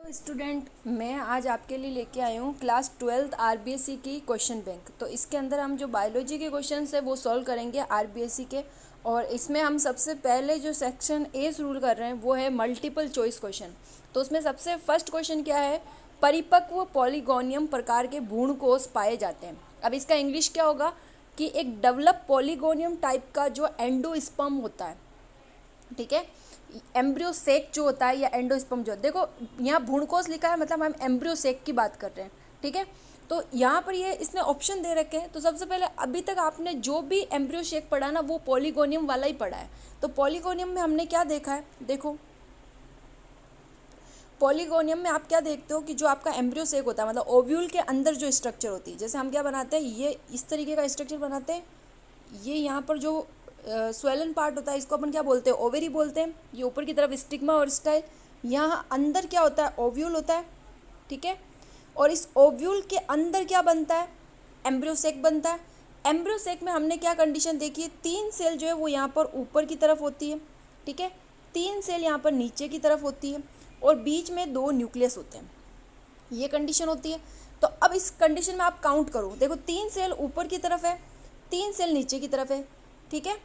तो स्टूडेंट, मैं आज आपके लिए लेके आई हूँ क्लास 12th आरबीएससी की क्वेश्चन बैंक। तो इसके अंदर हम जो बायोलॉजी के क्वेश्चंस है वो सॉल्व करेंगे आरबीएससी के। और इसमें हम सबसे पहले जो सेक्शन ए शुरू कर रहे हैं वो है मल्टीपल चॉइस क्वेश्चन। तो उसमें सबसे फर्स्ट क्वेश्चन क्या है, परिपक्व पॉलीगोनियम प्रकार के भ्रूणकोष पाए जाते हैं। अब इसका इंग्लिश क्या होगा कि एक डेवलप पॉलीगोनियम टाइप का जो एंडोस्पर्म होता है, ठीक है, एम्ब्रियो सेक जो होता है या एंडोस्पर्म जो, देखो यहाँ भ्रूणकोष लिखा है मतलब हम एम्ब्रियो सेक की बात कर रहे हैं, ठीक है। तो यहाँ पर ये इसने ऑप्शन दे रखे हैं। तो सबसे पहले अभी तक आपने जो भी एम्ब्रियो शेक पढ़ा ना वो पॉलीगोनियम वाला ही पढ़ा है। तो पॉलीगोनियम में हमने क्या देखा है, देखो पॉलीगोनियम में आप क्या देखते हो कि जो आपका एम्ब्रियो सेक होता है मतलब ओव्यूल के अंदर जो स्ट्रक्चर होती है, जैसे हम क्या बनाते हैं, ये इस तरीके का स्ट्रक्चर बनाते हैं। ये यहाँ पर जो स्वेलन पार्ट होता है इसको अपन क्या बोलते हैं, ओवेरी बोलते हैं। ये ऊपर की तरफ स्टिग्मा और स्टाइल, यहाँ अंदर क्या होता है, ओव्यूल होता है, ठीक है। और इस ओव्यूल के अंदर क्या बनता है, एम्ब्रियो सेक बनता है। एम्ब्रियो सेक में हमने क्या कंडीशन देखी है, 3 सेल जो है वो यहाँ पर ऊपर की तरफ होती है, ठीक है, 3 सेल यहाँ पर नीचे की तरफ होती है और बीच में 2 न्यूक्लियस होते हैं। ये कंडीशन होती है। तो अब इस कंडीशन में आप काउंट करो, देखो 3 सेल ऊपर की तरफ है, 3 सेल नीचे की तरफ है, ठीक है।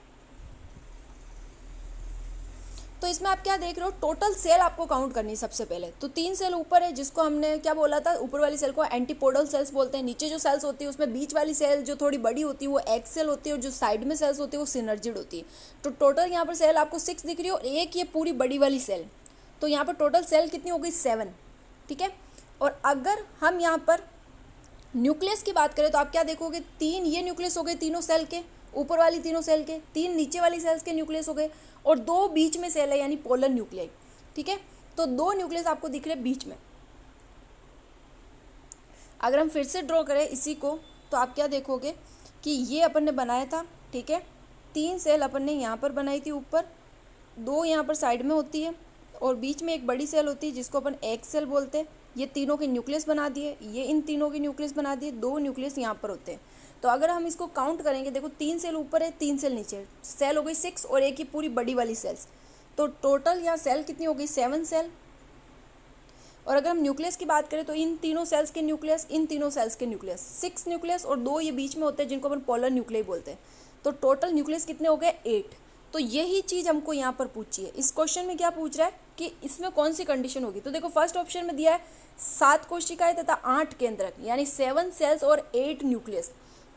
तो इसमें आप क्या देख रहे हो, टोटल सेल आपको काउंट करनी है सबसे पहले। तो 3 सेल ऊपर है जिसको हमने क्या बोला था, ऊपर वाली सेल को एंटीपोडल सेल्स बोलते हैं। नीचे जो सेल्स होती है उसमें बीच वाली सेल जो थोड़ी बड़ी होती है वो एग सेल होती है और जो साइड में सेल्स होती है वो सिनर्जिड होती है। तो टोटल यहाँ पर सेल आपको 6 दिख रही है और एक ये पूरी बड़ी वाली सेल। तो यहाँ पर टोटल सेल कितनी हो गई, 7, ठीक है। और अगर हम यहाँ पर न्यूक्लियस की बात करें तो आप क्या देखोगे, 3 ये न्यूक्लियस हो गए तीनों सेल के, ऊपर वाली तीनों सेल के, 3 नीचे वाली सेल्स के न्यूक्लियस हो गए और 2 बीच में सेल है यानी पोलर न्यूक्लियाई, ठीक है। तो 2 न्यूक्लियस आपको दिख रहे बीच में। अगर हम फिर से ड्रॉ करें इसी को तो आप क्या देखोगे कि ये अपन ने बनाया था, ठीक है, 3 सेल अपन ने यहाँ पर बनाई थी ऊपर, 2 यहाँ पर साइड में होती है और बीच में एक बड़ी सेल होती है जिसको अपन एग सेल बोलते हैं। ये तीनों के न्यूक्लियस बना दिए, ये इन तीनों के न्यूक्लियस बना दिए, 2 न्यूक्लियस यहाँ पर होते हैं। तो अगर हम इसको काउंट करेंगे, देखो 3 सेल ऊपर है, 3 सेल नीचे, सेल हो गई 6 और एक ही पूरी बड़ी वाली सेल्स। तो टोटल यहाँ सेल कितनी हो गई, 7 सेल। और अगर हम न्यूक्लियस की बात करें तो इन तीनों सेल्स के न्यूक्लियस, इन तीनों सेल्स के न्यूक्लियस, 6 न्यूक्लियस और 2 ये बीच में होते हैं जिनको अपन पोलर न्यूक्लियाई बोलते हैं। तो टोटल न्यूक्लियस कितने हो गए, 8। तो यही चीज़ हमको यहाँ पर पूछी है। इस क्वेश्चन में क्या पूछ रहा है कि इसमें कौन सी कंडीशन होगी। तो देखो फर्स्ट ऑप्शन में दिया है 7 कोशिकाएं तथा 8 केंद्रक यानी 7 सेल्स और 8 न्यूक्लियस।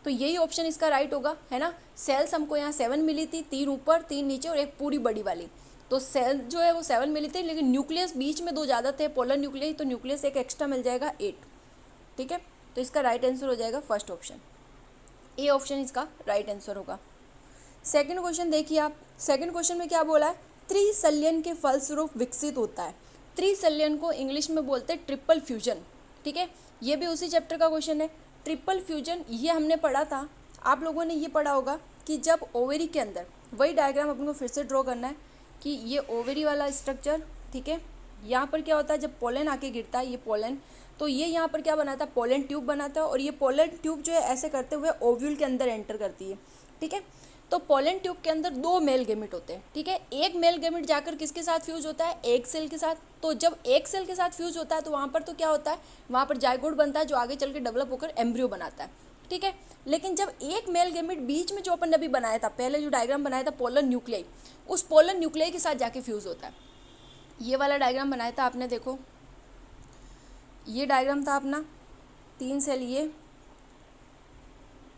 तो यही ऑप्शन इसका राइट होगा, है ना। सेल्स हमको यहाँ 7 मिली थी, 3 ऊपर 3 नीचे और एक पूरी बड़ी वाली। तो सेल जो है वो 7 मिली थी लेकिन न्यूक्लियस बीच में 2 ज़्यादा थे, पोलर न्यूक्लियाई, तो न्यूक्लियस एक एक्स्ट्रा मिल जाएगा 8, ठीक है। तो इसका राइट आंसर हो जाएगा फर्स्ट ऑप्शन, ए ऑप्शन इसका राइट आंसर होगा। सेकंड क्वेश्चन देखिए आप, सेकंड क्वेश्चन में क्या बोला है, त्रिसल्यन के फलस्वरूप विकसित होता है। त्रिसल्यन को इंग्लिश में बोलते हैं ट्रिपल फ्यूजन, ठीक है। ये भी उसी चैप्टर का क्वेश्चन है। ट्रिपल फ्यूजन ये हमने पढ़ा था, आप लोगों ने ये पढ़ा होगा कि जब ओवेरी के अंदर, वही डायग्राम अपन को फिर से ड्रॉ करना है कि ये ओवेरी वाला स्ट्रक्चर, ठीक है, यहाँ पर क्या होता है जब पोलन आके गिरता है, ये पोलन, तो ये यहाँ पर क्या बनाता है, पोलन ट्यूब बनाता है और ये पोलन ट्यूब जो है ऐसे करते हुए ओव्यूल के अंदर एंटर करती है, ठीक है। तो पोलन ट्यूब के अंदर 2 मेल गेमिट होते हैं, ठीक है। एक मेल गेमिट जाकर किसके साथ फ्यूज होता है, एक सेल के साथ। तो जब एक सेल के साथ फ्यूज होता है तो वहाँ पर तो क्या होता है, वहाँ पर जाइगोट बनता है जो आगे चल के डेवलप होकर एम्ब्रियो बनाता है, ठीक है। लेकिन जब एक मेल गेमिट बीच में जो अपन ने अभी बनाया था, पहले जो डायग्राम बनाया था पोलर न्यूक्लियाई, उस पोलर न्यूक्लियाई के साथ जाके फ्यूज होता है। ये वाला डायग्राम बनाया था आपने, देखो ये डायग्राम था अपना, 3 सेल ये,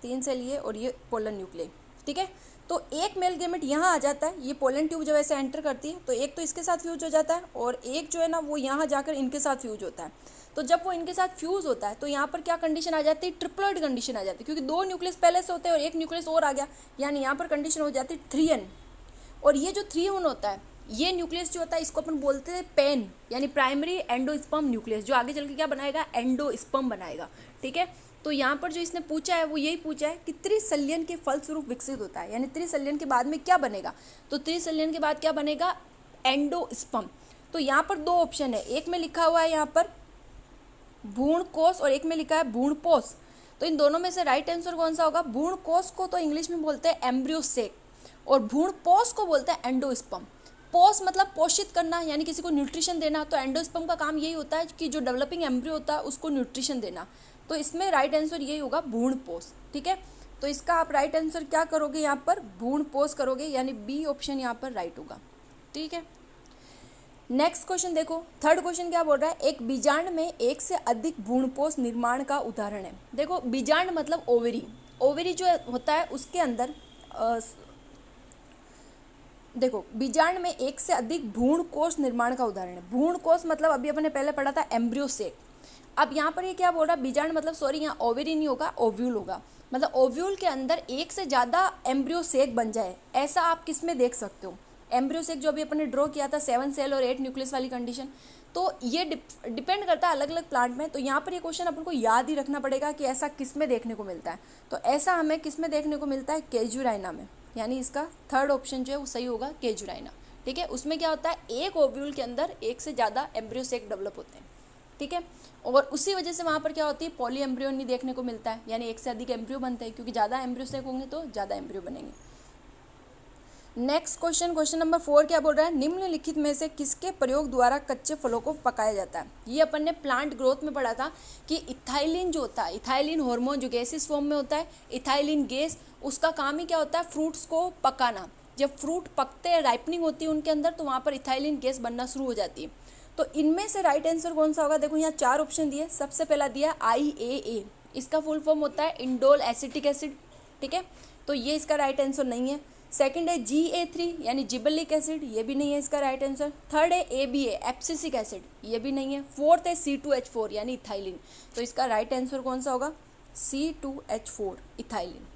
3 सेल ये और ये पोलर न्यूक्लियाई, ठीक है। तो एक मेल गेमेट यहाँ आ जाता है, ये पोलन ट्यूब जब ऐसे एंटर करती है तो एक तो इसके साथ फ्यूज हो जाता है और एक जो है ना वो यहाँ जाकर इनके साथ फ्यूज होता है। तो जब वो इनके साथ फ्यूज होता है तो यहाँ पर क्या कंडीशन आ जाती है, ट्रिपलॉइड कंडीशन आ जाती है, क्योंकि 2 न्यूक्लियस पहले से होते हैं और एक न्यूक्लियस और आ गया, यानी यहाँ पर कंडीशन हो जाती है 3n। और ये जो 3n होता है, ये न्यूक्लियस जो होता है इसको अपन बोलते हैं पेन, यानी प्राइमरी एंडोस्पर्म न्यूक्लियस, जो आगे चल के क्या बनाएगा, एंडोस्पर्म बनाएगा, ठीक है। तो यहाँ पर जो इसने पूछा है वो यही पूछा है कि त्रिसल्यन के फलस्वरूप विकसित होता है, यानी त्रिसल्यन के बाद में क्या बनेगा। तो त्रिसल्यन के बाद क्या बनेगा, एंडोस्पर्म। तो यहाँ पर 2 ऑप्शन है, एक में लिखा हुआ है यहाँ पर भ्रूणकोष और एक में लिखा है भ्रूणपोष। तो इन दोनों में से राइट आंसर कौन सा होगा, भ्रूणकोष को तो इंग्लिश में बोलते हैं एम्ब्रियो सेक और भ्रूणपोष को बोलते हैं एंडोस्पर्म। पोष मतलब पोषित करना, यानी किसी को न्यूट्रिशन देना। तो एंडोस्पर्म का काम यही होता है कि जो डेवलपिंग एम्ब्रियो होता है उसको न्यूट्रिशन देना। तो इसमें राइट आंसर यही होगा भ्रूण पोष। ठीक है, तो इसका आप राइट आंसर क्या करोगे यहाँ पर, भ्रूण पोष करोगे, यानी बी ऑप्शन यहाँ पर राइट होगा। ठीक है, नेक्स्ट क्वेश्चन देखो, थर्ड क्वेश्चन क्या बोल रहा है, एक बीजांड में एक से अधिक भ्रूणपोष निर्माण का उदाहरण है। देखो बीजांड मतलब ओवरी, ओवरी जो होता है उसके अंदर देखो बीजांड में एक से अधिक भ्रूण कोष निर्माण का उदाहरण है। भ्रूण कोष मतलब अभी अपने पहले पढ़ा था एम्ब्रियो सेक। अब यहाँ पर ये क्या बोल रहा है, बीजांड मतलब सॉरी यहाँ ओवरी नहीं होगा, ओव्यूल होगा। मतलब ओव्यूल के अंदर एक से ज़्यादा एम्ब्रियो सेक बन जाए, ऐसा आप किस में देख सकते हो। एम्ब्रियो सेक जो अभी अपन ने ड्रॉ किया था 7 सेल और 8 न्यूक्लियस वाली कंडीशन, तो ये डिपेंड करता है अलग अलग प्लांट में। तो यहाँ पर ये क्वेश्चन अपन को याद ही रखना पड़ेगा कि ऐसा किस में देखने को मिलता है। तो ऐसा हमें किस में देखने को मिलता है, केजुराइना में, यानी इसका थर्ड ऑप्शन जो है वो सही होगा, केजुराइना। ठीक है, उसमें क्या होता है, एक ओव्यूल के अंदर एक से ज़्यादा एम्ब्रियो सेक डेवलप होते हैं। ठीक है, और उसी वजह से वहाँ पर क्या होती है, पॉली एम्ब्रियो नहीं देखने को मिलता है, यानी एक से अधिक एम्ब्रियो बनते हैं, क्योंकि ज़्यादा एम्ब्रियो सेक होंगे तो ज़्यादा एम्ब्रियो बनेंगे। नेक्स्ट क्वेश्चन, क्वेश्चन नंबर 4 क्या बोल रहा है, निम्नलिखित में से किसके प्रयोग द्वारा कच्चे फलों को पकाया जाता है। ये अपन ने प्लांट ग्रोथ में पढ़ा था कि इथाइलिन जो होता है, इथाइलिन हार्मोन जो गैसेस फॉर्म में होता है, इथाइलिन गैस, उसका काम ही क्या होता है, फ्रूट्स को पकाना। जब फ्रूट पकते हैं, राइपनिंग होती है उनके अंदर, तो वहाँ पर इथाइलिन गैस बनना शुरू हो जाती है। तो इनमें से राइट आंसर कौन सा होगा, देखो यहाँ 4 ऑप्शन दिए। सबसे पहला दिया IAA, इसका फुल फॉर्म होता है इंडोल एसिटिक एसिड। ठीक है, तो ये इसका राइट आंसर नहीं है। सेकंड है GA3 यानी जिबलिक एसिड, ये भी नहीं है इसका राइट आंसर। थर्ड है ABA एब्सिसिक एसिड, ये भी नहीं है। फोर्थ है C2H4 यानी इथाइलिन, तो इसका राइट आंसर कौन सा होगा, C2H4 इथाइलिन।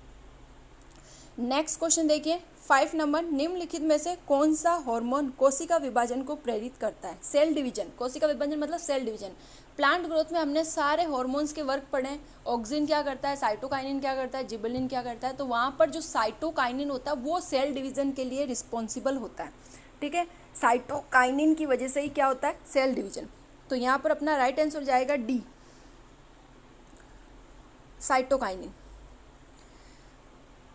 नेक्स्ट क्वेश्चन देखिए 5 नंबर, निम्नलिखित में से कौन सा हार्मोन कोशिका विभाजन को प्रेरित करता है। सेल डिवीजन, कोशिका विभाजन मतलब सेल डिवीजन। प्लांट ग्रोथ में हमने सारे हार्मोन्स के वर्क पढ़े। ऑक्सिन क्या करता है, साइटोकाइनिन क्या करता है, जिबलिन क्या करता है। तो वहाँ पर जो साइटोकाइनिन होता है वो सेल डिवीजन के लिए रिस्पॉन्सिबल होता है। ठीक है, साइटोकाइनिन की वजह से ही क्या होता है, सेल डिवीजन। तो यहाँ पर अपना राइट आंसर जाएगा D, cytokinin.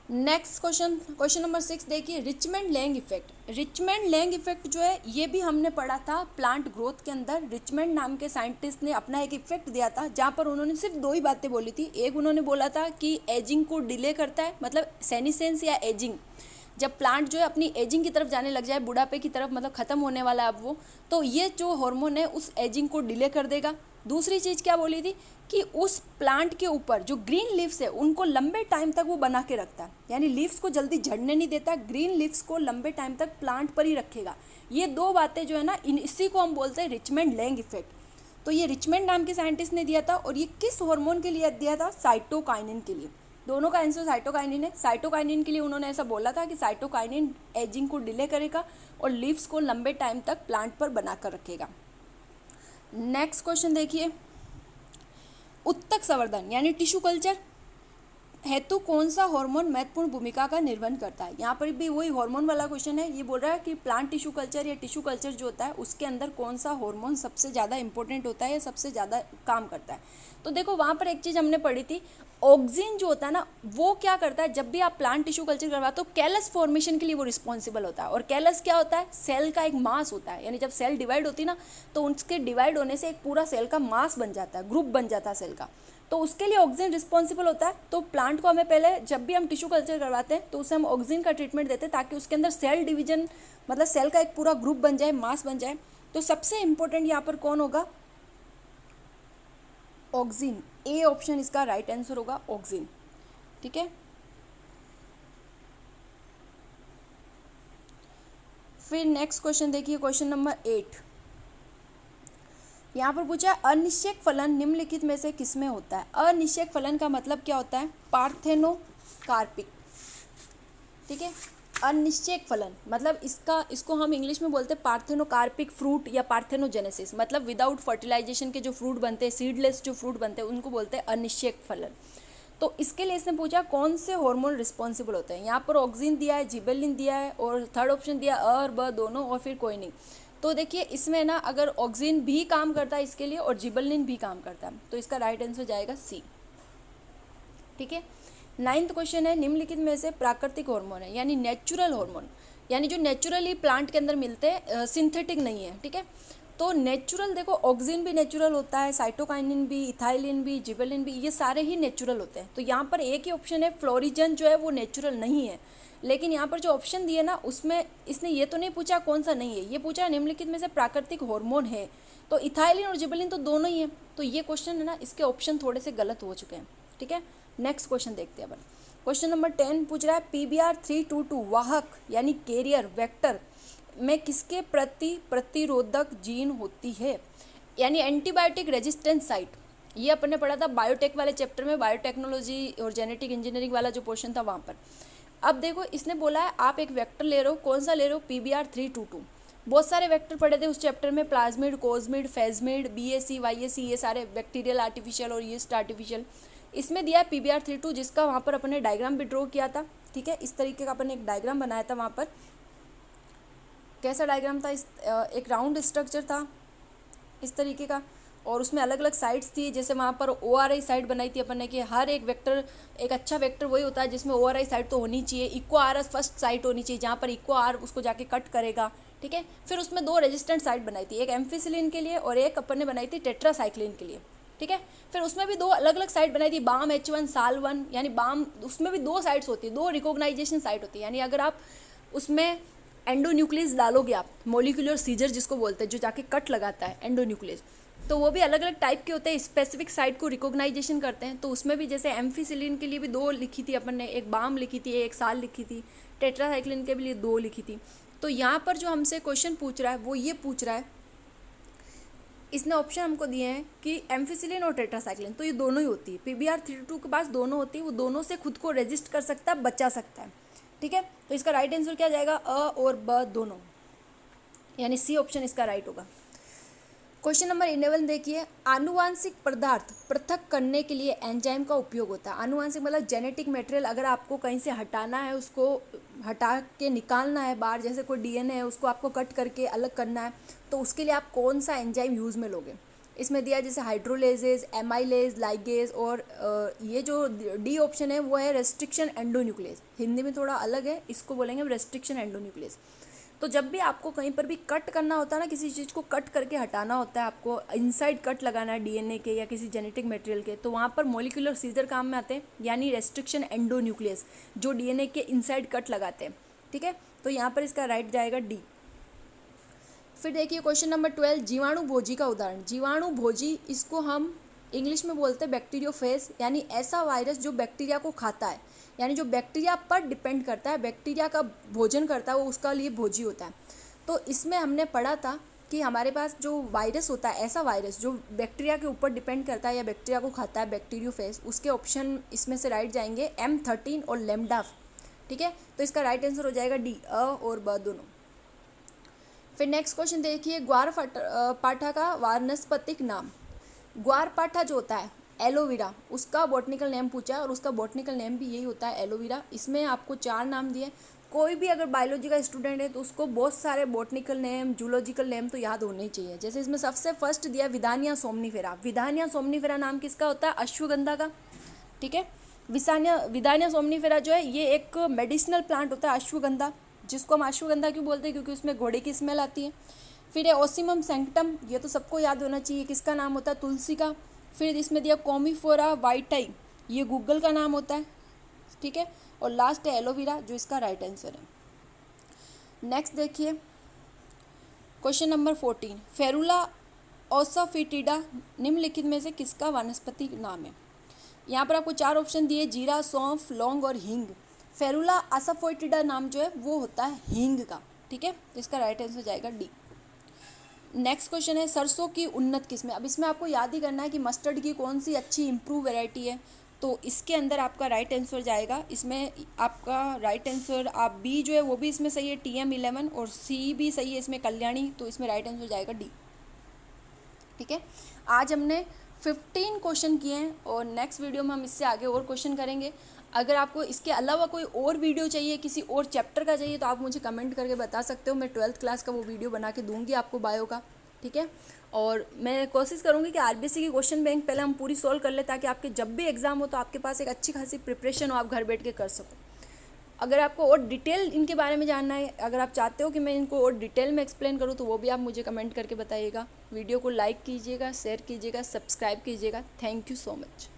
Next question, question number 6 देखिए, Richmond Lang effect. Richmond Lang effect जो है ये भी हमने पढ़ा था प्लांट ग्रोथ के अंदर। रिचमंड नाम के साइंटिस्ट ने अपना एक इफेक्ट दिया था, जहाँ पर उन्होंने सिर्फ 2 ही बातें बोली थी। एक उन्होंने बोला था कि एजिंग को डिले करता है, मतलब सेनिसेंस या एजिंग, जब प्लांट जो है अपनी एजिंग की तरफ जाने लग जाए, बुढ़ापे की तरफ, मतलब ख़त्म होने वाला है अब वो, तो ये जो हार्मोन है उस एजिंग को डिले कर देगा। दूसरी चीज़ क्या बोली थी कि उस प्लांट के ऊपर जो ग्रीन लीव्स है उनको लंबे टाइम तक वो बना के रखता है, यानी लीव्स को जल्दी झड़ने नहीं देता, ग्रीन लीव्स को लंबे टाइम तक प्लांट पर ही रखेगा। ये 2 बातें जो है ना, इसी को हम बोलते हैं रिचमंड लैंग इफेक्ट। तो ये रिचमंड नाम के साइंटिस्ट ने दिया था, और ये किस हार्मोन के लिए दिया था, साइटोकाइनिन के लिए। दोनों का आंसर साइटोकाइनिन है। साइटोकाइनिन के लिए उन्होंने ऐसा बोला था कि साइटोकाइनिन एजिंग को डिले करेगा और लीव्स को लंबे टाइम तक प्लांट पर बनाकर रखेगा। नेक्स्ट क्वेश्चन देखिए, उत्तक संवर्धन यानी टिश्यू कल्चर हेतु कौन सा हार्मोन महत्वपूर्ण भूमिका का निर्वहन करता है। यहाँ पर भी वही हार्मोन वाला क्वेश्चन है। ये बोल रहा है कि प्लांट टिश्यू कल्चर या टिश्यू कल्चर जो होता है उसके अंदर कौन सा हार्मोन सबसे ज़्यादा इंपॉर्टेंट होता है या सबसे ज़्यादा काम करता है। तो देखो वहाँ पर एक चीज़ हमने पढ़ी थी, ऑक्सिन जो होता है ना, वो क्या करता है, जब भी आप प्लांट टिश्यू कल्चर करवाते हो कैलस फॉर्मेशन के लिए वो रिस्पॉन्सिबल होता है। और कैलस क्या होता है, सेल का एक मास होता है, यानी जब सेल डिवाइड होती है ना, तो उसके डिवाइड होने से एक पूरा सेल का मास बन जाता है, ग्रुप बन जाता है सेल का, तो उसके लिए ऑक्सिन रिस्पॉन्सिबल होता है। तो प्लांट को हमें पहले जब भी हम टिश्यू कल्चर करवाते हैं तो उसे हम ऑक्सिन का ट्रीटमेंट देते हैं, ताकि उसके अंदर सेल डिवीजन मतलब सेल का एक पूरा ग्रुप बन जाए, मास बन जाए। तो सबसे इंपॉर्टेंट यहाँ पर कौन होगा, ऑक्सिन। ए ऑप्शन इसका राइट आंसर होगा, ऑक्सिन। ठीक है, फिर नेक्स्ट क्वेश्चन देखिए, क्वेश्चन नंबर 8 यहाँ पर पूछा है, अनिश्चयक फलन निम्नलिखित में से किसमें होता है। अनिश्चयक फलन का मतलब क्या होता है, पार्थेनोकार्पिक। ठीक है, अनिश्चयक फलन मतलब इसको हम इंग्लिश में बोलते हैं पार्थेनोकार्पिक फ्रूट या पार्थेनोजेनेसिस, मतलब विदाउट फर्टिलाइजेशन के जो फ्रूट बनते हैं, सीडलेस जो फ्रूट बनते हैं, उनको बोलते हैं अनिश्चयक फलन। तो इसके लिए इसने पूछा कौन से हार्मोन रिस्पॉन्सिबल होते हैं। यहाँ पर ऑक्सिन दिया है, जिबेलिन दिया है, और थर्ड ऑप्शन दिया अ और ब दोनों, और फिर कोई नहीं। तो देखिए इसमें ना अगर ऑक्सिन भी काम करता है इसके लिए और जिबेलिन भी काम करता है, तो इसका राइट आंसर जाएगा सी। ठीक है, 9th क्वेश्चन है, निम्नलिखित में से प्राकृतिक हार्मोन है यानी नेचुरल हार्मोन। यानी जो नेचुरली प्लांट के अंदर मिलते हैं, सिंथेटिक नहीं है, ठीक है। तो नेचुरल देखो, ऑक्सीजन भी नेचुरल होता है, साइटोकाइनिन भी, इथाइलिन भी, जिबेलिन भी, ये सारे ही नेचुरल होते हैं। तो यहाँ पर एक ही ऑप्शन है, फ्लोरिजन जो है वो नेचुरल नहीं है। लेकिन यहाँ पर जो ऑप्शन दिए ना, उसमें इसने ये तो नहीं पूछा कौन सा नहीं है, ये पूछा निम्नलिखित में से प्राकृतिक हार्मोन है। तो इथाइलिन और जिबेलिन तो दोनों ही है। तो ये क्वेश्चन है ना, इसके ऑप्शन थोड़े से गलत हो चुके हैं, ठीक है। नेक्स्ट क्वेश्चन देखते हैं अपन। क्वेश्चन नंबर 10 पूछ रहा है PBR322 वाहक यानी कैरियर वेक्टर में किसके प्रति प्रतिरोधक जीन होती है, यानी एंटीबायोटिक रेजिस्टेंस साइट। ये अपन ने पढ़ा था बायोटेक वाले चैप्टर में, बायोटेक्नोलॉजी और जेनेटिक इंजीनियरिंग वाला जो पोर्शन था वहाँ पर। अब देखो, इसने बोला है आप एक वेक्टर ले रहे हो, कौन सा ले रहे हो, PBR322। बहुत सारे वेक्टर पढ़े थे उस चैप्टर में, प्लाज्मिड, कोजमिड, फेजमिड, BAC, YAC, ये सारे बैक्टीरियल आर्टिफिशियल और यीस्ट आर्टिफिशियल। इसमें दिया है PBR32, जिसका वहाँ पर अपन ने डायग्राम भी ड्रॉ किया था, ठीक है। इस तरीके का अपन ने एक डायग्राम बनाया था वहाँ पर। कैसा डायग्राम था, एक राउंड स्ट्रक्चर था इस तरीके का, और उसमें अलग अलग साइड्स थी। जैसे वहाँ पर ORI साइड बनाई थी अपन ने कि हर एक वेक्टर, एक अच्छा वेक्टर वही होता है जिसमें ORI साइड तो होनी चाहिए, इक्को आर फर्स्ट साइड होनी चाहिए जहाँ पर इक्को आर उसको जाके कट करेगा, ठीक है। फिर उसमें 2 रेजिस्टेंट साइड बनाई थी, एक एम्फिसिलिन के लिए और एक अपन ने बनाई थी टेट्रासाइक्लिन के लिए, ठीक है। फिर उसमें भी 2 अलग अलग साइड बनाई थी, बाम H1 साल 1, यानी बाम, उसमें भी 2 साइड्स होती है, 2 रिकॉग्नाइजेशन साइट होती है। यानी अगर आप उसमें एंडोन्यूक्लियस डालोगे, आप मोलिकुलर सीजर जिसको बोलते हैं, जो जाके कट लगाता है एंडोन्यूक्लियस, तो वो भी अलग अलग टाइप के होते हैं, स्पेसिफिक साइट को रिकॉग्नाइजेशन करते हैं। तो उसमें भी जैसे एम्फिसिलिन के लिए भी 2 लिखी थी अपन ने, एक बाम लिखी थी, एक साल लिखी थी, टेट्रासाइक्लिन के भी लिए 2 लिखी थी। तो यहाँ पर जो हमसे क्वेश्चन पूछ रहा है वो ये पूछ रहा है, इसने ऑप्शन हमको दिए हैं कि एम्फिसिलिन और टेट्रासाइक्लिन, तो ये दोनों ही होती है। PBR32 के पास दोनों होती है, वो दोनों से खुद को रेजिस्ट कर सकता है, बचा सकता है, ठीक है। तो इसका राइट आंसर क्या जाएगा, अ और ब दोनों, यानी C ऑप्शन इसका राइट होगा। क्वेश्चन नंबर 11 देखिए, आनुवांशिक पदार्थ पृथक करने के लिए एंजाइम का उपयोग होता है। आनुवांशिक मतलब जेनेटिक मटेरियल, अगर आपको कहीं से हटाना है, उसको हटा के निकालना है बाहर, जैसे कोई DNA है उसको आपको कट करके अलग करना है, तो उसके लिए आप कौन सा एंजाइम यूज़ में लोगे। इसमें दिया जैसे हाइड्रोलेजेज, एमाइलेज, लाइगेज, और ये जो D ऑप्शन है वो है रेस्ट्रिक्शन एंडोन्यूक्लियस। हिंदी में थोड़ा अलग है, इसको बोलेंगे रेस्ट्रिक्शन एंडोन्यूक्लियस। तो जब भी आपको कहीं पर भी कट करना होता है ना, किसी चीज़ को कट करके हटाना होता है, आपको इनसाइड कट लगाना है DNA के या किसी जेनेटिक मटेरियल के, तो वहाँ पर मोलिकुलर सीजर काम में आते हैं, यानी रेस्ट्रिक्शन एंडोन्यूक्लियस, जो DNA के इनसाइड कट लगाते हैं, ठीक है। तो यहाँ पर इसका राइट जाएगा D। फिर देखिए क्वेश्चन नंबर 12, जीवाणु भोजी का उदाहरण। जीवाणु भोजी, इसको हम इंग्लिश में बोलते हैं बैक्टीरियोफेज, यानी ऐसा वायरस जो बैक्टीरिया को खाता है, यानी जो बैक्टीरिया पर डिपेंड करता है, बैक्टीरिया का भोजन करता है, वो उसका लिए भोजी होता है। तो इसमें हमने पढ़ा था कि हमारे पास जो वायरस होता है, ऐसा वायरस जो बैक्टीरिया के ऊपर डिपेंड करता है या बैक्टीरिया को खाता है, बैक्टीरियोफेज, उसके ऑप्शन इसमें से राइट जाएंगे M13 और लैम्डा, ठीक है। तो इसका राइट आंसर हो जाएगा D, अ और ब दोनों। फिर नेक्स्ट क्वेश्चन देखिए, ग्वारपाठा का वानस्पतिक नाम। ग्वारपाठा जो होता है एलोवेरा, उसका बॉटनिकल नेम पूछा है, और उसका बॉटनिकल नेम भी यही होता है एलोवेरा। इसमें आपको 4 नाम दिए। कोई भी अगर बायोलॉजी का स्टूडेंट है तो उसको बहुत सारे बॉटनिकल नेम, जूलॉजिकल नेम तो याद होने ही चाहिए। जैसे इसमें सबसे फर्स्ट दिया विदानिया सोमनीफेरा। विदानिया सोमनीफेरा नाम किसका होता है, अश्वगंधा का, ठीक है। विदानिया सोमनीफेरा जो है ये एक मेडिसिनल प्लांट होता है, अश्वगंधा, जिसको हम अश्वगंधा क्यों बोलते हैं, क्योंकि उसमें घोड़े की स्मेल आती है। फिर है ओसिमम सैंक्टम, ये तो सबको याद होना चाहिए, किसका नाम होता है, तुलसी का। फिर इसमें दिया कॉमीफोरा वाइटाई, ये गूगल का नाम होता है, ठीक है। और लास्ट है एलोवेरा, जो इसका राइट आंसर है। नेक्स्ट देखिए क्वेश्चन नंबर 14, फेरुला ओसाफिटिडा निम्नलिखित में से किसका वानस्पतिक नाम है। यहाँ पर आपको 4 ऑप्शन दिए, जीरा, सौंफ, लौंग और हींग। फेरुला ओसाफिटिडा नाम जो है वो होता है हींग का, ठीक है। तो इसका राइट आंसर जाएगा D। नेक्स्ट क्वेश्चन है, सरसों की उन्नत किस्में। अब इसमें आपको याद ही करना है कि मस्टर्ड की कौन सी अच्छी इम्प्रूव वैरायटी है, तो इसके अंदर आपका राइट आंसर जाएगा। इसमें आपका राइट आंसर, आप B जो है वो भी इसमें सही है, TM11, और C भी सही है इसमें, कल्याणी, तो इसमें राइट आंसर जाएगा D, ठीक है। आज हमने 15 क्वेश्चन किए हैं, और नेक्स्ट वीडियो में हम इससे आगे और क्वेश्चन करेंगे। अगर आपको इसके अलावा कोई और वीडियो चाहिए, किसी और चैप्टर का चाहिए, तो आप मुझे कमेंट करके बता सकते हो। मैं 12th क्लास का वो वीडियो बना के दूंगी आपको, बायो का, ठीक है। और मैं कोशिश करूंगी कि RBC की क्वेश्चन बैंक पहले हम पूरी सॉल्व कर ले, ताकि आपके जब भी एग्जाम हो तो आपके पास एक अच्छी खासी प्रिपरेशन हो, आप घर बैठ के कर सको। अगर आपको और डिटेल इनके बारे में जानना है, अगर आप चाहते हो कि मैं इनको और डिटेल में एक्सप्लेन करूँ तो वो भी आप मुझे कमेंट करके बताइएगा। वीडियो को लाइक कीजिएगा, शेयर कीजिएगा, सब्सक्राइब कीजिएगा। Thank you so much.